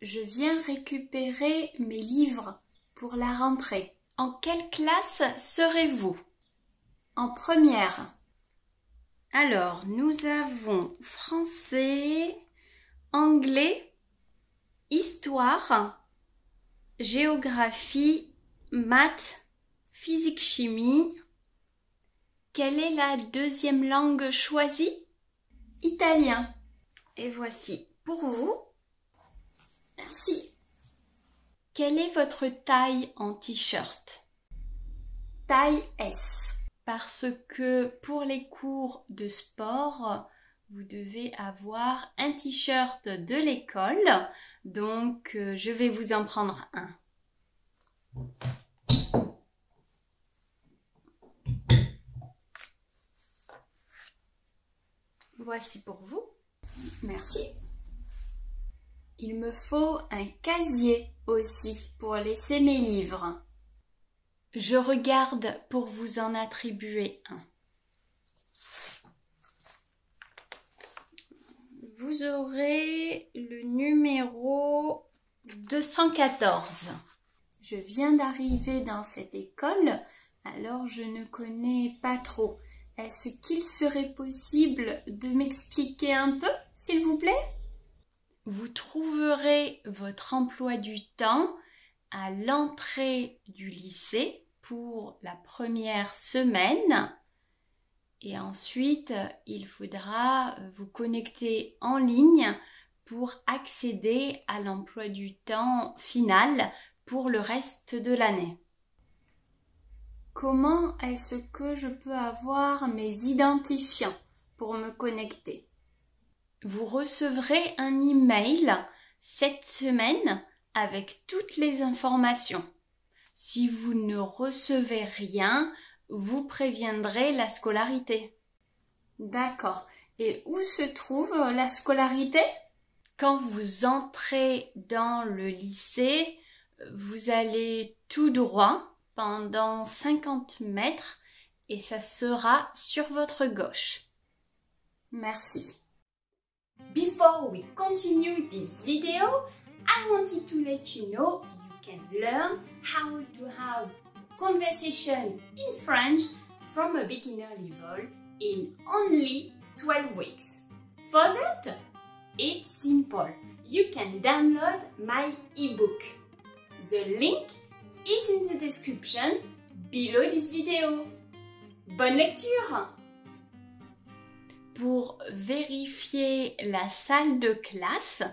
Je viens récupérer mes livres pour la rentrée. En quelle classe serez-vous? En première. Alors, nous avons français, anglais, histoire, géographie, maths, physique-chimie. Quelle est la deuxième langue choisie? Italien. Et voici pour vous. Merci. Quelle est votre taille en t-shirt? Taille S. Parce que pour les cours de sport, vous devez avoir un t-shirt de l'école. Donc, je vais vous en prendre un. Voici pour vous. Merci. Il me faut un casier aussi pour laisser mes livres. Je regarde pour vous en attribuer un. Vous aurez le numéro 214. Je viens d'arriver dans cette école, alors je ne connais pas trop. Est-ce qu'il serait possible de m'expliquer un peu, s'il vous plaît? Vous trouverez votre emploi du temps à l'entrée du lycée pour la première semaine et ensuite il faudra vous connecter en ligne pour accéder à l'emploi du temps final pour le reste de l'année. Comment est-ce que je peux avoir mes identifiants pour me connecter? Vous recevrez un email cette semaine avec toutes les informations. Si vous ne recevez rien, vous préviendrez la scolarité. D'accord. Et où se trouve la scolarité? Quand vous entrez dans le lycée, vous allez tout droit pendant 50 mètres et ça sera sur votre gauche. Merci. Before we continue this video, I wanted to let you know you can learn how to have conversation in French from a beginner level in only 12 weeks. For that, it's simple. You can download my ebook. The link is in the description below this video. Bonne lecture! Pour vérifier la salle de classe,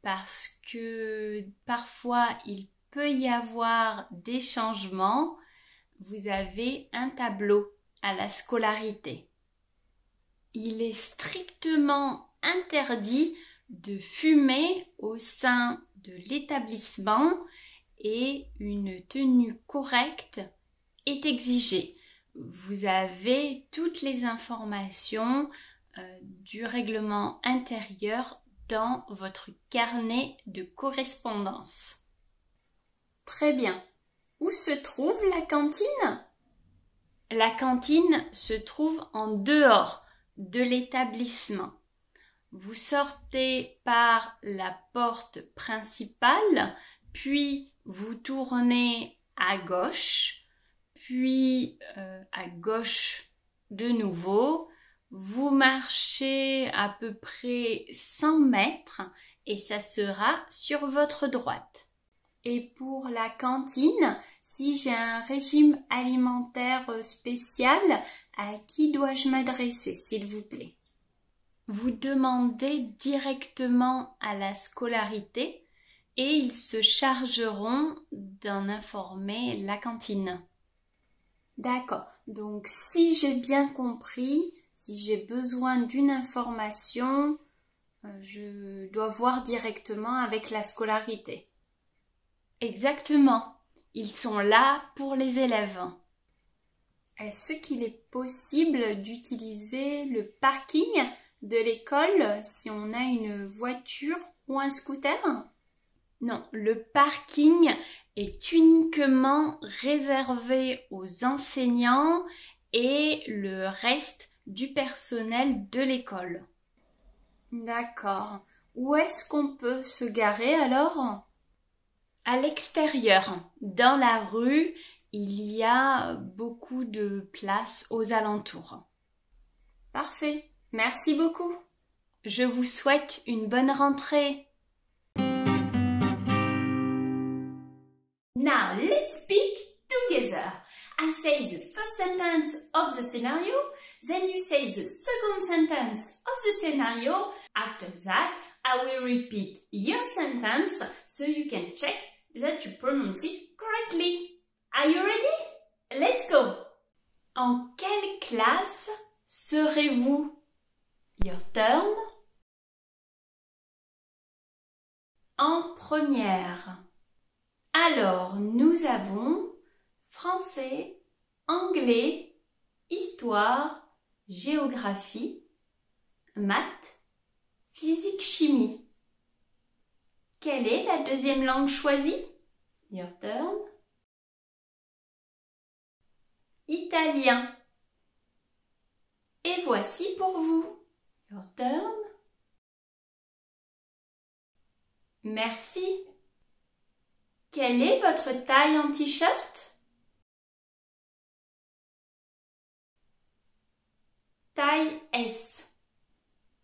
parce que parfois il peut y avoir des changements, vous avez un tableau à la scolarité. Il est strictement interdit de fumer au sein de l'établissement et une tenue correcte est exigée. Vous avez toutes les informations du règlement intérieur dans votre carnet de correspondance. Très bien. Où se trouve la cantine? La cantine se trouve en dehors de l'établissement. Vous sortez par la porte principale, puis vous tournez à gauche, puis à gauche de nouveau. Vous marchez à peu près 100 mètres et ça sera sur votre droite. Et pour la cantine, si j'ai un régime alimentaire spécial, à qui dois-je m'adresser, s'il vous plaît? Vous demandez directement à la scolarité et ils se chargeront d'en informer la cantine. D'accord. Donc, si j'ai bien compris, si j'ai besoin d'une information, je dois voir directement avec la scolarité. Exactement. Ils sont là pour les élèves. Est-ce qu'il est possible d'utiliser le parking de l'école si on a une voiture ou un scooter? Non, le parking est uniquement réservé aux enseignants et le reste du personnel de l'école. D'accord. Où est-ce qu'on peut se garer alors? À l'extérieur, dans la rue, il y a beaucoup de places aux alentours. Parfait, merci beaucoup. Je vous souhaite une bonne rentrée. Now let's speak together. I say the first sentence of the scenario, then you say the second sentence of the scenario. After that, I will repeat your sentence so you can check that you pronounce it correctly. Are you ready? Let's go! En quelle classe serez-vous? Your turn. En première. Alors, nous avons français, anglais, histoire, géographie, maths, physique, chimie. Quelle est la deuxième langue choisie? Your turn. Italien. Et voici pour vous. Your turn. Merci. Quelle est votre taille en t-shirt? Taille S.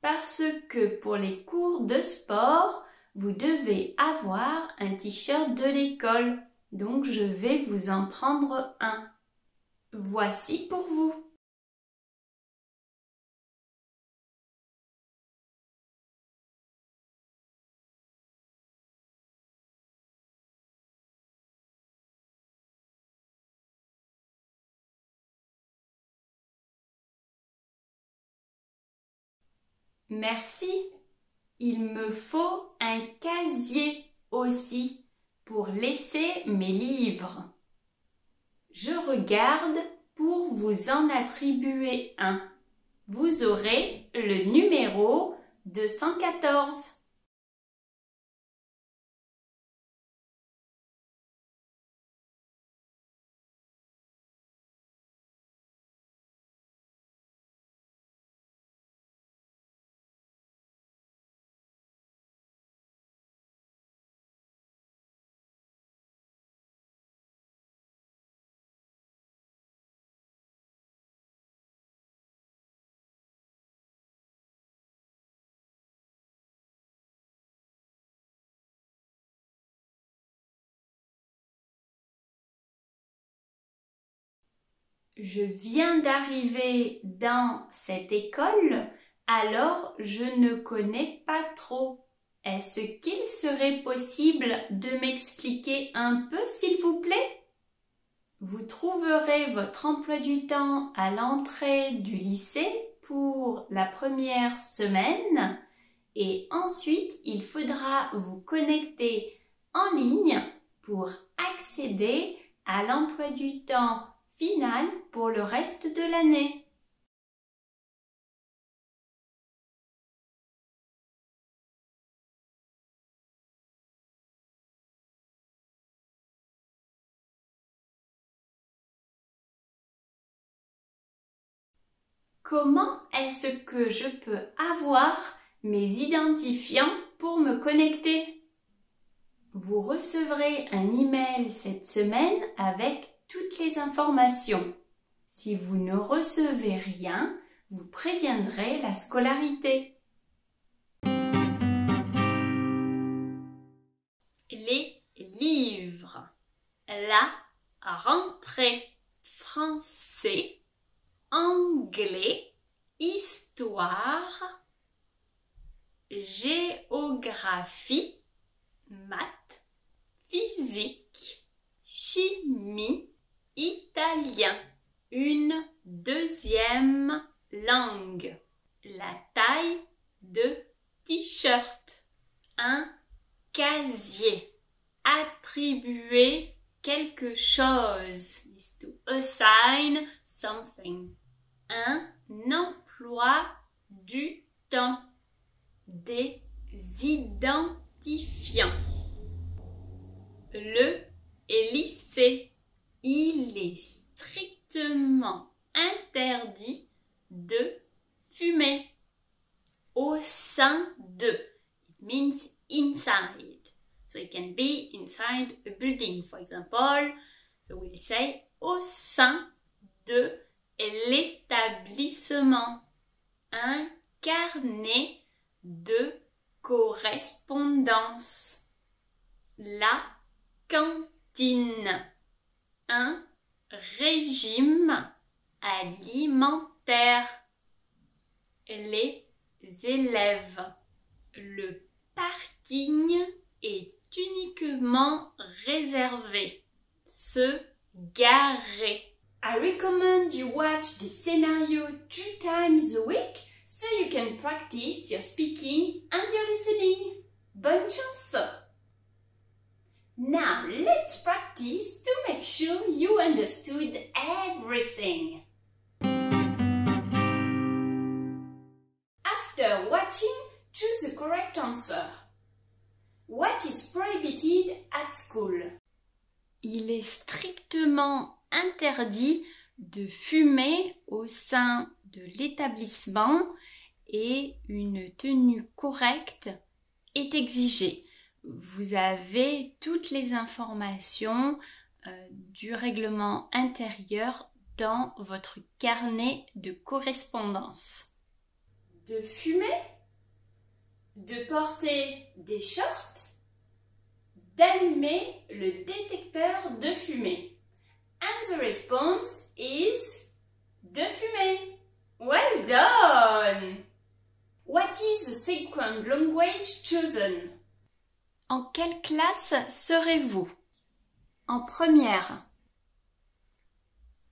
Parce que pour les cours de sport, vous devez avoir un t-shirt de l'école. Donc je vais vous en prendre un. Voici pour vous. Merci. Il me faut un casier aussi pour laisser mes livres. Je regarde pour vous en attribuer un. Vous aurez le numéro 214. Je viens d'arriver dans cette école, alors je ne connais pas trop. Est-ce qu'il serait possible de m'expliquer un peu, s'il vous plaît? Vous trouverez votre emploi du temps à l'entrée du lycée pour la première semaine et ensuite il faudra vous connecter en ligne pour accéder à l'emploi du temps final pour le reste de l'année. Comment est-ce que je peux avoir mes identifiants pour me connecter? Vous recevrez un email cette semaine avec toutes les informations. Si vous ne recevez rien, vous préviendrez la scolarité. Les livres. La rentrée. Français, anglais, histoire, géographie, maths, physique, chimie, italien. Une deuxième langue. La taille de t-shirt. Un casier. Attribuer quelque chose. Is to assign something. Un emploi du temps. Des identifiants. Le lycée. Il est strictement interdit de fumer. Au sein de. It inside. So it can be inside a building, for example. So we'll say au sein de l'établissement. Un carnet de correspondance. La cantine. Un régime alimentaire. Les élèves. Le parking est uniquement réservé. Se garer. I recommend you watch this scenario 3 times a week so you can practice your speaking and your listening. Bonne chance! Now let's practice to make sure you understood everything. After watching, choose the correct answer. What is prohibited at school? Il est strictement interdit de fumer au sein de l'établissement et une tenue correcte est exigée. Vous avez toutes les informations du règlement intérieur dans votre carnet de correspondance. De fumer, de porter des shorts, d'allumer le détecteur de fumée. And the response is de fumer. Well done! What is the second language chosen? En quelle classe serez-vous? En première.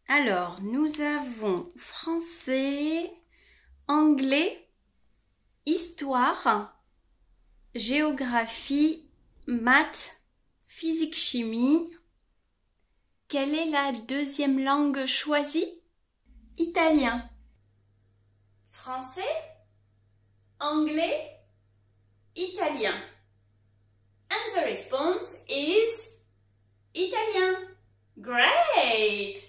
Alors, nous avons français, anglais, histoire, géographie, maths, physique-chimie. Quelle est la deuxième langue choisie? Italien. Français, anglais, italien. And the response is Italien. Great!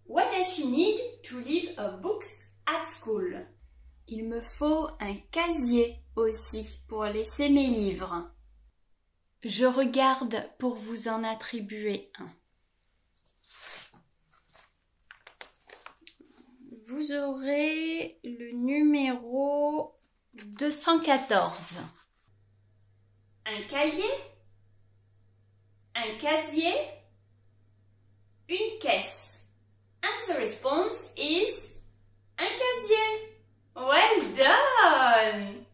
What does she need to leave her books at school? Il me faut un casier aussi pour laisser mes livres. Je regarde pour vous en attribuer un. Vous aurez le numéro 214. Un cahier, un casier, une caisse. And the response is un casier. Well done!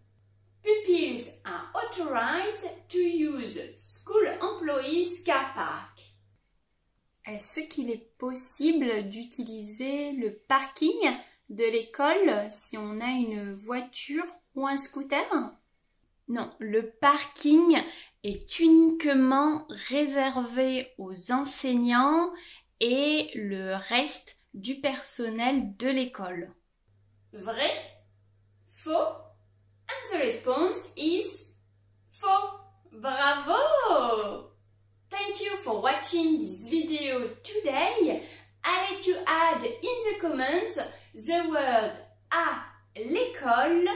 Pupils are authorized to use school employees car park. Est-ce qu'il est possible d'utiliser le parking de l'école si on a une voiture ou un scooter? Non, le parking est uniquement réservé aux enseignants et le reste du personnel de l'école. Vrai? Faux? And the response is faux. Bravo! Thank you for watching this video today. I'll let you add in the comments the word à l'école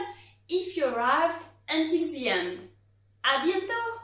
if you arrived until the end. À bientôt!